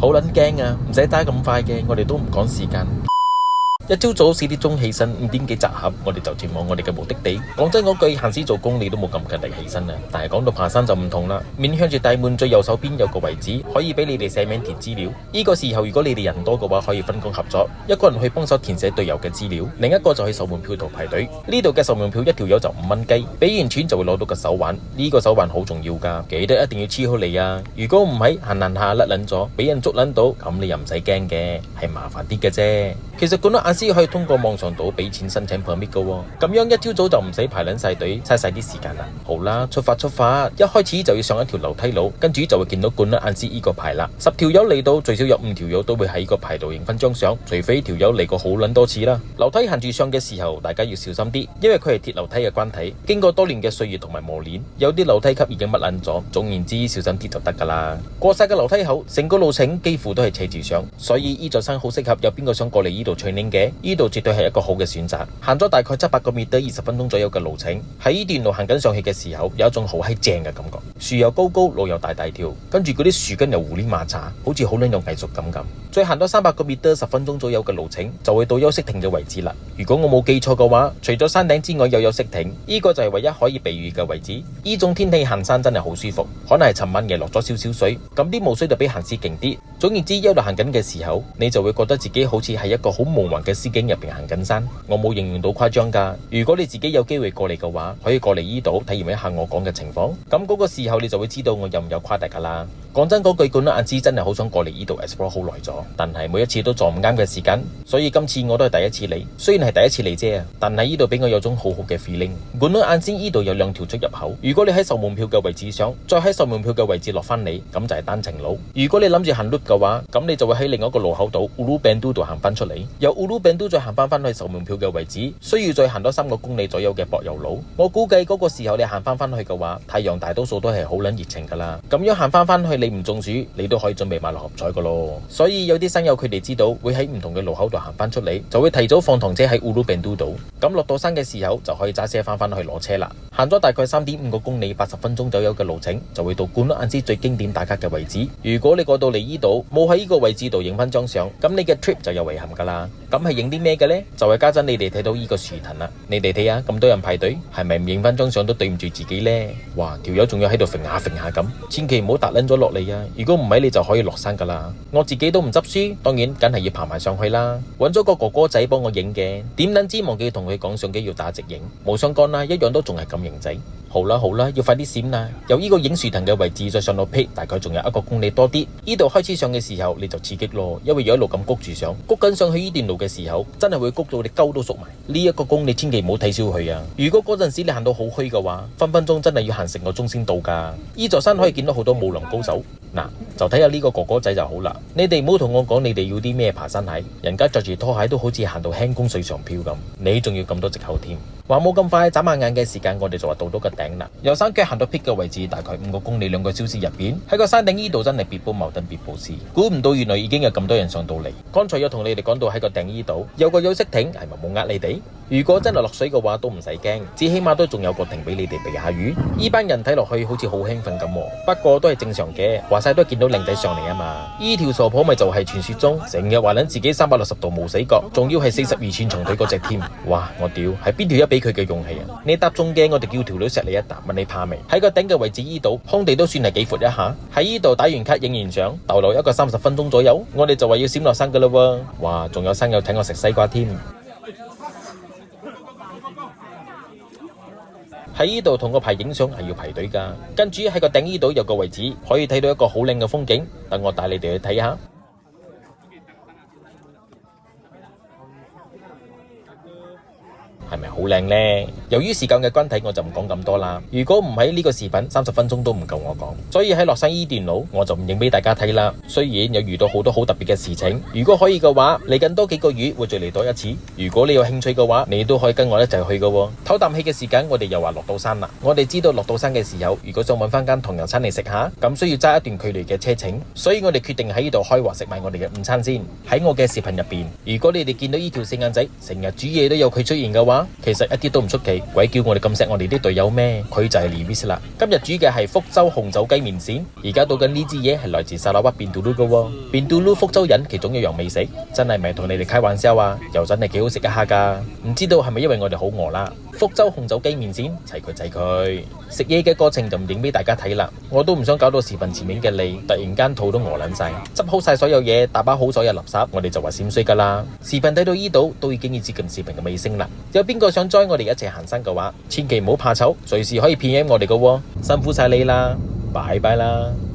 好撚驚啊！唔使揸咁快嘅，我哋都唔趕時間。一朝早4點鐘起身，5點幾集合，我哋就前往我哋嘅目的地。講真嗰句，行屍做工你都冇咁勤力起身啊！但係講到爬山就唔同啦。面向住大門最右手邊有個位置，可以俾你哋寫名填資料。呢個時候如果你哋人多嘅話，可以分工合作，一個人去幫手填寫隊友嘅資料，另一個就去售門票度排隊。呢度嘅售門票一條友就5蚊雞，俾完錢就會攞到個手環。呢個手環好重要噶，記得一定要黐好嚟啊！如果唔係行下甩撚咗，俾人捉撚到，咁你又唔使驚嘅，係麻煩啲嘅啫。其實管到眼先可以通過網上度俾錢申請 permit 噶，咁樣一朝早就唔使排撚晒隊，嘥晒啲時間啦。好啦，出發！一開始就要上一條樓梯路，跟住就會見到管到眼先呢個牌啦。10條友嚟到，最少有5條友都會喺呢個牌度影翻張相，除非條友嚟過好撚多次啦。樓梯行住上嘅時候，大家要小心啲，因為佢係鐵樓梯嘅關係，經過多年嘅歲月同埋磨練，有啲樓梯級已經乜撚咗。總言之，小心啲就得噶啦。過晒個樓梯口，成個路程幾乎都係斜住上，所以呢座山好適合有邊個想過嚟呢度 training 嘅，呢度絕對係一個好嘅選擇。行咗大概700個米，20分鐘左右嘅路程，喺呢段路行緊上去嘅時候，有一種好閪正嘅感覺。樹又高高，路又大條，跟住嗰啲樹根又胡亂馬查，好似好撚有藝術感咁。再行多300個米，10分鐘左右嘅路程，就會到休息亭嘅位置啦。如果我冇記錯嘅話，除咗山頂之外，有休息亭，呢個就係唯一可以避雨嘅位置。呢種天氣行山真係好舒服，可能係尋晚夜落咗少少水，咁啲霧水就比行屍勁啲。總言之，一路行緊嘅時候，你就會覺得自己好似喺一個好夢幻嘅詩境入邊行緊山。我冇形容到誇張噶，如果你自己有機會過嚟嘅話，可以過嚟呢度體驗一下我講嘅情況。咁嗰個時候你就會知道我有唔有誇大噶啦。講真嗰句，管到眼知真係好想過嚟呢度 explore 好耐咗，但係每一次都撞唔啱嘅時間，所以今次我都係第一次嚟。雖然係第一次嚟啫，但係呢度俾我有種好好嘅 feeling。管到眼知呢度有2條出入口，如果你喺售門票嘅位置上，再喺售門票嘅位置落翻嚟，咁就係單程路。如果你諗住行 loop 嘅話，咁你就會喺另一個路口度 Ulu Bandu 度行翻出嚟，由 Ulu Bandu 再行翻去售門票嘅位置，需要再行多3個公里左右嘅柏油路。我估計嗰個時候你行翻去嘅話，太陽大多數都係好撚熱情噶啦。咁樣行翻去，你唔中暑，你都可以準備買6合彩噶咯。所以有啲山友佢哋知道會喺唔同嘅路口度行翻出嚟，就會提早放堂車喺 Ulu Bandu 度。咁落到山嘅時候就可以揸車翻去攞車啦。行咗大概3.5個公里，80分鐘左右嘅路程，就會到管到眼知最經典打卡嘅位置。如果你過到嚟呢度冇喺呢個位置度影翻張相，咁你嘅 trip 就有遺憾噶啦。咁係影啲咩嘅呢？就係家陣你哋睇到呢個樹藤啦，你哋睇下咁多人排隊，係咪唔影翻張相都對唔住自己呢？哇，條友仲要喺度揈下咁，千祈唔好踏撚咗落嚟啊！如果唔係，你就可以落山噶啦。我自己都唔執輸，當然梗係要爬埋上去啦。揾咗個哥哥仔幫我影嘅，點撚知忘記同佢講相機要打直影，冇相干啦，一樣都仲係咁型仔。好啦，要快啲閃啦！由呢個影樹藤嘅位置再上到 peak，大概仲有1個公里多啲。呢度開始上嘅時候你就刺激咯，因為有一路咁谷住上，谷緊上去呢段路嘅時候，真係會谷到你鳩都縮埋。呢1個公里千祈唔好睇小佢啊！如果嗰陣時你行到好虛嘅話，分分鐘真係要行成個鐘先到噶。呢座山可以見到好多武林高手，嗱就睇下呢個哥哥仔就好啦。你哋唔好同我講你哋要啲咩爬山鞋，人家着住拖鞋都好似行到輕功水上漂咁，你仲要咁多藉口添。話冇咁快，眨下眼嘅時間我哋就話到個頂啦。由山腳行到 peak 嘅位置，大概5個公里2個小時入邊，喺個山頂呢度真係別煲茅燈別煲絲，估唔到原來已經有咁多人上到嚟。剛才有同你哋講到喺個頂呢度有個休息亭，係咪冇呃你哋？如果真係落水嘅話都唔使驚，至起碼都仲有個亭俾你哋避下雨。呢班人睇落去好似好興奮咁，不過都係正常嘅，話晒都係見到靚仔上嚟啊嘛。呢條傻婆咪就係傳說中成日話撚自己360度冇死角，仲要係42寸長腿嗰隻添。哇！我屌，係邊條一俾佢嘅勇氣啊？你搭中嘅，我哋叫條女錫你一啖，問你怕未？喺個頂嘅位置呢度，空地都算係幾闊一下。喺呢度打完卡影完相，逗留一個30分鐘左右，我哋就話要閃落山噶啦喎。哇！仲有山友請我食西瓜添。喺呢度同個牌影相係要排隊噶，跟住喺個頂呢度有個位置可以睇到一個好靚嘅風景，等我帶你哋去睇下。係咪好靚呢？由於時間嘅關係，我就唔講咁多啦。如果唔喺呢個視頻，30分鐘都唔夠我講，所以喺落山呢段路，我就唔影俾大家睇啦。雖然有遇到好多好特別嘅事情，如果可以嘅話，嚟緊多幾個月會再嚟多一次。如果你有興趣嘅話，你都可以跟我一齊去嘅。唞啖氣嘅時間，我哋又話落到山啦。我哋知道落到山嘅時候，如果想揾翻間唐人餐嚟食下，咁需要揸一段距離嘅車程，所以我哋決定喺呢度開鑊食埋我哋嘅午餐先。喺我嘅視頻入邊，如果你哋見到呢條四眼仔成日煮嘢都有佢出現嘅話，話，其實一啲都唔出奇，鬼叫我哋咁錫我哋啲隊友咩？佢就係 Lewis 啦。今日煮嘅係福州紅酒雞麵線，而家到緊呢支嘢係來自沙拉越邊杜魯嘅喎。邊杜魯福州人其中一樣美食，真係咪同你哋開玩笑啊？又真係幾好食一下㗎。唔知道係咪因為我哋好餓啦？福州紅酒雞麵線，齊佢。食嘢嘅過程就唔影俾大家睇啦，我都唔想搞到視頻前面嘅你突然間肚都餓撚晒。執好晒所有嘢，打包好所有垃圾，我哋就話閃水㗎啦。視頻睇到呢度都已經要接近視頻嘅尾聲啦。有邊個想 join 我哋一齊行山嘅話，千祈唔好怕醜，隨時可以 PM 我哋㗎喎。辛苦晒你啦，拜拜啦。